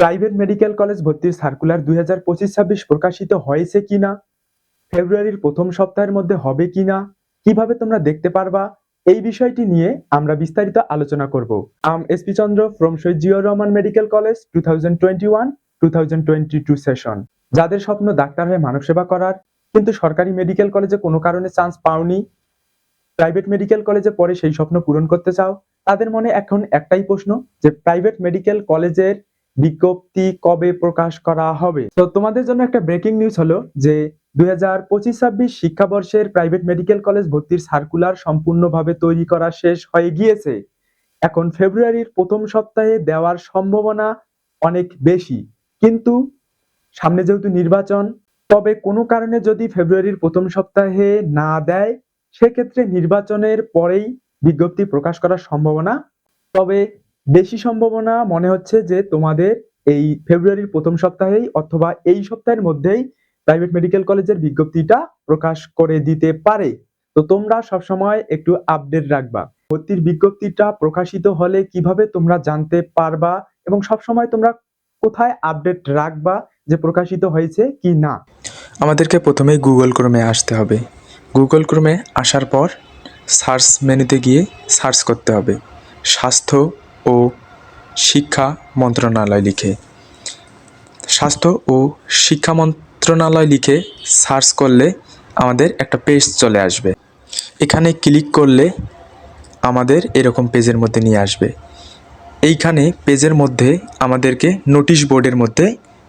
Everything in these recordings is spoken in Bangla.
প্রাইভেট মেডিকেল কলেজ ভর্তির সার্কুলার 2025-26 প্রকাশিত হয়েছে কিনা, ফেব্রুয়ারির প্রথম সপ্তাহের মধ্যে হবে কিনা, কিভাবে তোমরা দেখতে পারবা, এই বিষয়টি নিয়ে আমরা বিস্তারিত আলোচনা করব। SP Chandra from Shaheed Ziaur Rahman medical college 2021-2022 session. যাদের স্বপ্ন ডাক্তার হয়ে মানব সেবা করার, কিন্তু সরকারি মেডিকেল কলেজে কোনো কারণে চান্স পাওনি, প্রাইভেট মেডিকেল কলেজে পড়ে সেই স্বপ্ন পূরণ করতে চাও, তাদের মনে এখন একটাই প্রশ্ন যে প্রাইভেট মেডিকেল কলেজের বিজ্ঞপ্তি কবে প্রকাশ করা হবে। তো তোমাদের জন্য একটা ব্রেকিং নিউজ হলো যে 2025-26 শিক্ষাবর্ষের প্রাইভেট মেডিকেল কলেজ ভর্তির সার্কুলার সম্পূর্ণভাবে তৈরি করা শেষ হয়ে গিয়েছে। এখন ফেব্রুয়ারির প্রথম সপ্তাহে দেওয়ার সম্ভাবনা অনেক বেশি, কিন্তু সামনে যেহেতু নির্বাচন, তবে কোনো কারণে যদি ফেব্রুয়ারির প্রথম সপ্তাহে না দেয়, সেক্ষেত্রে নির্বাচনের পরেই বিজ্ঞপ্তি প্রকাশ করার সম্ভাবনা। তবে বেশি সম্ভাবনা মনে হচ্ছে যে তোমাদের এই ফেব্রুয়ারির প্রথম সপ্তাহেই অথবা এই সপ্তাহের মধ্যেই প্রাইভেট মেডিকেল কলেজের বিজ্ঞপ্তিটা প্রকাশ করে দিতে পারে। তো তোমরা সবসময় একটু আপডেট রাখবা। ভর্তির বিজ্ঞপ্তিটা প্রকাশিত হলে কিভাবে তোমরা জানতে পারবা এবং সবসময় তোমরা কোথায় আপডেট রাখবা যে প্রকাশিত হয়েছে কি না। আমাদেরকে প্রথমেই গুগল ক্রোমে আসতে হবে। গুগল ক্রোমে আসার পর সার্চ মেনুতে গিয়ে সার্চ করতে হবে স্বাস্থ্য ও শিক্ষা মন্ত্রণালয় লিখে। স্বাস্থ্য ও শিক্ষা মন্ত্রণালয় লিখে সার্চ করলে আমাদের একটা পেজ চলে আসবে। এখানে ক্লিক করলে আমাদের এরকম পেজের মধ্যে নিয়ে আসবে। এইখানে পেজের মধ্যে আমাদেরকে নোটিশ বোর্ডের মধ্যে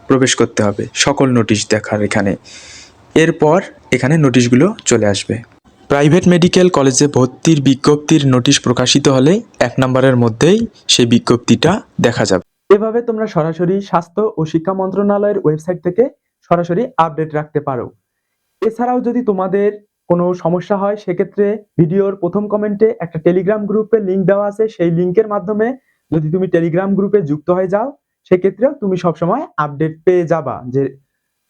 প্রবেশ করতে হবে, সকল নোটিশ দেখার এখানে। এরপর এখানে নোটিশগুলো চলে আসবে। প্রাইভেট মেডিকেল কলেজে ভর্তির বিজ্ঞপ্তির নোটিশ প্রকাশিত হলে 1 নম্বরের মধ্যেই সেই বিজ্ঞপ্তিটা দেখা যাবে। এভাবে তোমরা সরাসরি স্বাস্থ্য ও শিক্ষা মন্ত্রণালয়ের ওয়েবসাইট থেকে সরাসরি আপডেট রাখতে পারো। এছাড়াও যদি তোমাদের কোনো সমস্যা হয়, সেক্ষেত্রে ভিডিওর প্রথম কমেন্টে একটা টেলিগ্রাম গ্রুপের লিঙ্ক দেওয়া আছে। সেই লিঙ্কের মাধ্যমে যদি তুমি টেলিগ্রাম গ্রুপে যুক্ত হয়ে যাও, সেক্ষেত্রেও তুমি সবসময় আপডেট পেয়ে যাবা যে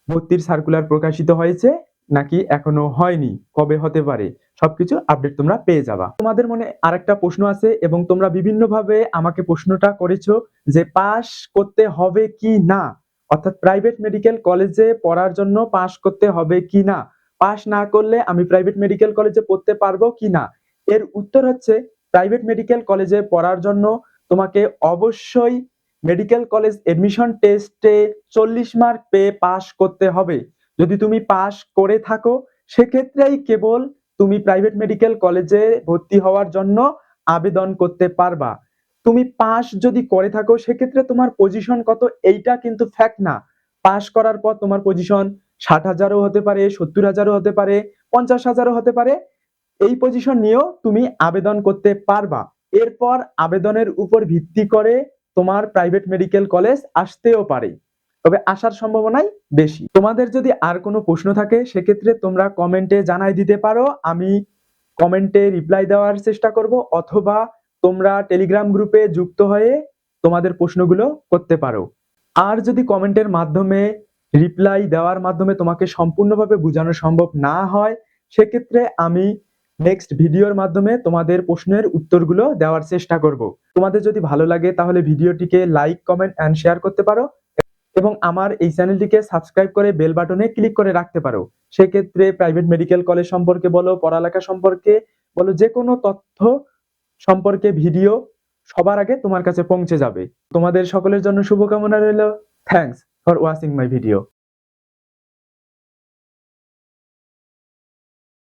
ভর্তির সার্কুলার প্রকাশিত হয়েছে নাকি এখনো হয়নি, কবে হতে পারে, সবকিছু আপডেট তোমরা পেয়ে যাবা। তোমাদের মনে আরেকটা প্রশ্ন আছে এবং তোমরা বিভিন্নভাবে আমাকে প্রশ্নটা করেছো যে পাস করতে হবে কি না, অর্থাৎ প্রাইভেট মেডিকেল কলেজে পড়ার জন্য পাস করতে হবে কি না, পাস না করলে আমি প্রাইভেট মেডিকেল কলেজে পড়তে পারবো কি না। এর উত্তর হচ্ছে প্রাইভেট মেডিকেল কলেজে পড়ার জন্য তোমাকে অবশ্যই মেডিকেল কলেজ এডমিশন টেস্টে 40 মার্ক পেয়ে পাস করতে হবে। যদি তুমি পাস করে থাকো, সেক্ষেত্রেই কেবল তুমি প্রাইভেট মেডিকেল কলেজে ভর্তি হওয়ার জন্য আবেদন করতে পারবা। তুমি পাস যদি করে থাকো, সেক্ষেত্রে তোমার পজিশন কত এইটা কিন্তু ফ্যাক্ট না। পাস করার পর তোমার পজিশন 60,000ও হতে পারে, 70,000ও হতে পারে, 50,000ও হতে পারে। এই পজিশন নিয়েও তুমি আবেদন করতে পারবা। এরপর আবেদনের উপর ভিত্তি করে তোমার প্রাইভেট মেডিকেল কলেজ আসতেও পারে, তবে আসার সম্ভাবনাই বেশি। তোমাদের যদি আর কোনো প্রশ্ন থাকে, সেক্ষেত্রে তোমরা কমেন্টে জানাই দিতে পারো, আমি কমেন্টে রিপ্লাই দেওয়ার চেষ্টা করব, অথবা তোমরা টেলিগ্রাম গ্রুপে যুক্ত হয়ে তোমাদের প্রশ্নগুলো করতে পারো। আর যদি কমেন্টের মাধ্যমে রিপ্লাই দেওয়ার মাধ্যমে তোমাকে সম্পূর্ণভাবে বোঝানো সম্ভব না হয়, সেক্ষেত্রে আমি নেক্সট ভিডিওর মাধ্যমে তোমাদের প্রশ্নের উত্তরগুলো দেওয়ার চেষ্টা করব। তোমাদের যদি ভালো লাগে তাহলে ভিডিওটিকে লাইক, কমেন্ট এন্ড শেয়ার করতে পারো এবং আমার এই চ্যানেলটিকে সাবস্ক্রাইব করে বেল বাটনে ক্লিক করে রাখতে পারো। সেক্ষেত্রে প্রাইভেট মেডিকেল কলেজ সম্পর্কে বলো, পড়ালেখা সম্পর্কে বলো, যে কোনো তথ্য সম্পর্কে ভিডিও সবার আগে তোমার কাছে পৌঁছে যাবে। তোমাদের সকলের জন্য শুভকামনা রইল। Thanks for watching my video.